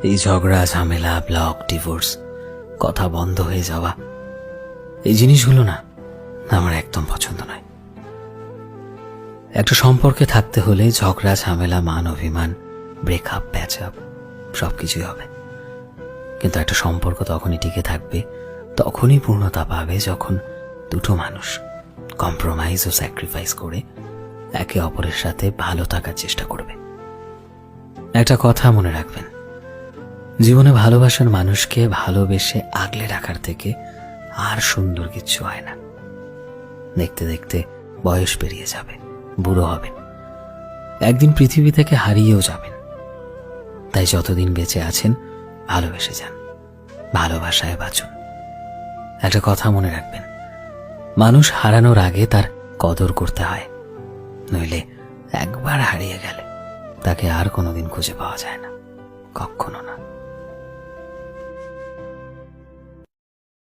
এই ঝগড়া, ঝামেলা, ব্লক, ডিভোর্স, কথা বন্ধ হয়ে যাওয়া, এই জিনিসগুলো না আমার একদম পছন্দ নয়। একটা সম্পর্কে থাকতে হলে ঝগড়া, ঝামেলা, মান অভিমান, ব্রেকআপ, প্যাচআপ সবকিছুই হবে। কিন্তু একটা সম্পর্ক তখনই টিকে থাকবে, তখনই পূর্ণতা পাবে যখন দুটো মানুষ কম্প্রোমাইজ ও স্যাক্রিফাইস করে একে অপরের সাথে ভালো থাকার চেষ্টা করবে। একটা কথা মনে রাখবেন, জীবনে ভালোবাসার মানুষকে ভালোবেসে আগলে রাখার থেকে আর সুন্দর কিছু হয় না। দেখতে দেখতে বয়স পেরিয়ে যাবে, বুড়ো হবেন, একদিন পৃথিবী থেকে হারিয়েও যাবেন। তাই যতদিন বেঁচে আছেন ভালোবেসে যান, ভালোবাসায় বাঁচুন। একটা কথা মনে রাখবেন, মানুষ হারানোর আগে তার কদর করতে হয়, নইলে একবার হারিয়ে গেলে তাকে আর কোনোদিন খুঁজে পাওয়া যায় না, কখনো না।